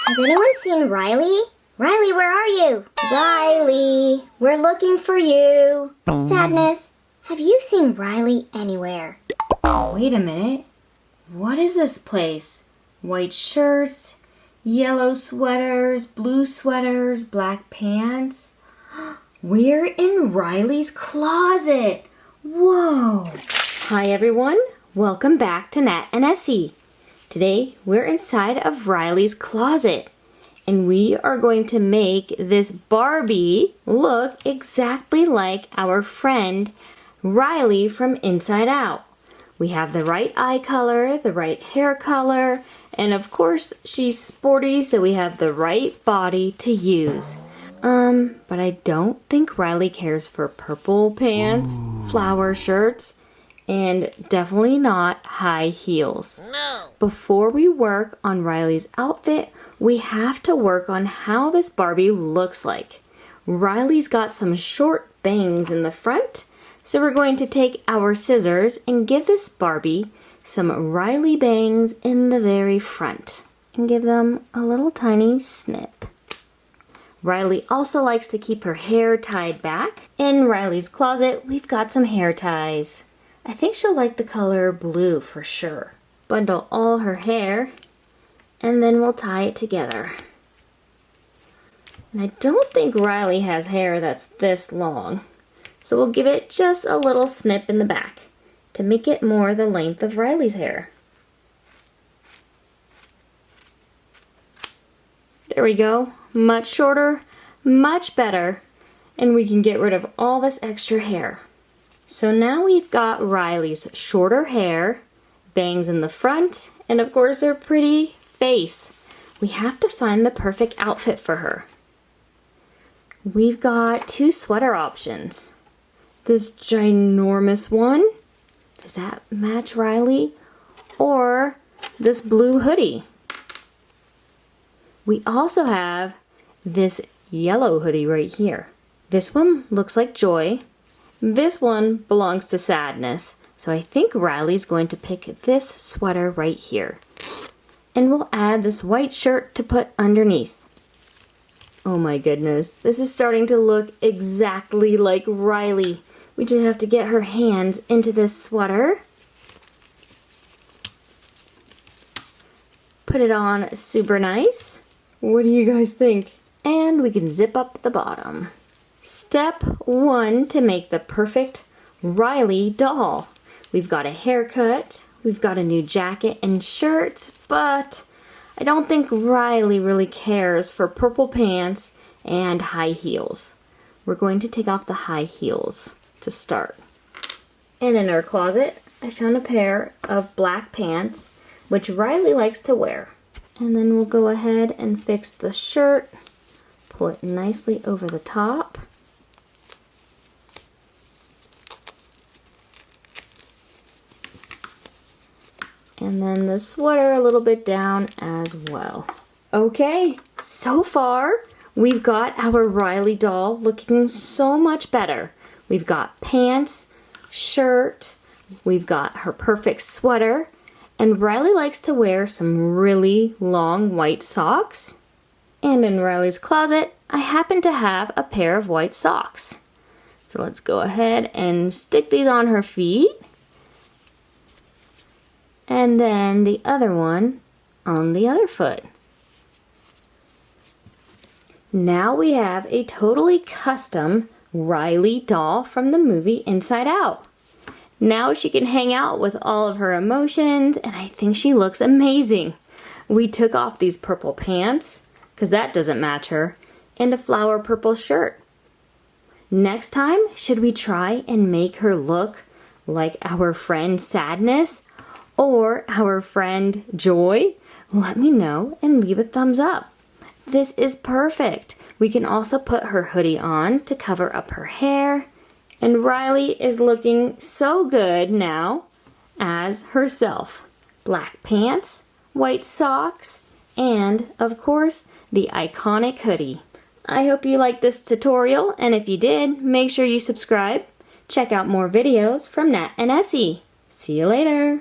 Has anyone seen Riley? Riley, where are you? Riley, we're looking for you. Sadness, have you seen Riley anywhere? Wait a minute. What is this place? White shirts, yellow sweaters, blue sweaters, black pants. We're in Riley's closet. Whoa. Hi everyone. Welcome back to Nat and Essie. Today we're inside of Riley's closet and we are going to make this Barbie look exactly like our friend Riley from Inside Out. We have the right eye color, the right hair color, and of course she's sporty, so we have the right body to use. But I don't think Riley cares for purple pants, flower shirts, and definitely not high heels. No. Before we work on Riley's outfit, we have to work on how this Barbie looks like. Riley's got some short bangs in the front, so we're going to take our scissors and give this Barbie some Riley bangs in the very front and give them a little tiny snip. Riley also likes to keep her hair tied back. In Riley's closet, we've got some hair ties. I think she'll like the color blue for sure. Bundle all her hair and then we'll tie it together. And I don't think Riley has hair that's this long. So we'll give it just a little snip in the back to make it more the length of Riley's hair. There we go. Much shorter, much better. And we can get rid of all this extra hair. So now we've got Riley's shorter hair, bangs in the front, and of course her pretty face. We have to find the perfect outfit for her. We've got two sweater options. This ginormous one, does that match Riley? Or this blue hoodie. We also have this yellow hoodie right here. This one looks like Joy. This one belongs to Sadness. So I think Riley's going to pick this sweater right here. And we'll add this white shirt to put underneath. Oh my goodness, this is starting to look exactly like Riley. We just have to get her hands into this sweater. Put it on super nice. What do you guys think? And we can zip up the bottom. Step 1 to make the perfect Riley doll. We've got a haircut, we've got a new jacket and shirts, but I don't think Riley really cares for purple pants and high heels. We're going to take off the high heels to start. And in our closet, I found a pair of black pants, which Riley likes to wear. And then we'll go ahead and fix the shirt, pull it nicely over the top. And then the sweater a little bit down as well. Okay, so far we've got our Riley doll looking so much better. We've got pants, shirt, we've got her perfect sweater, and Riley likes to wear some really long white socks. And in Riley's closet, I happen to have a pair of white socks. So let's go ahead and stick these on her feet. And then the other one on the other foot. Now we have a totally custom Riley doll from the movie Inside Out. Now she can hang out with all of her emotions, and I think she looks amazing. We took off these purple pants, because that doesn't match her, and a flower purple shirt. Next time, should we try and make her look like our friend Sadness or our friend Joy? Let me know and leave a thumbs up. This is perfect. We can also put her hoodie on to cover up her hair. And Riley is looking so good now as herself. Black pants, white socks, and of course, the iconic hoodie. I hope you liked this tutorial, and if you did, make sure you subscribe. Check out more videos from Nat and Essie. See you later.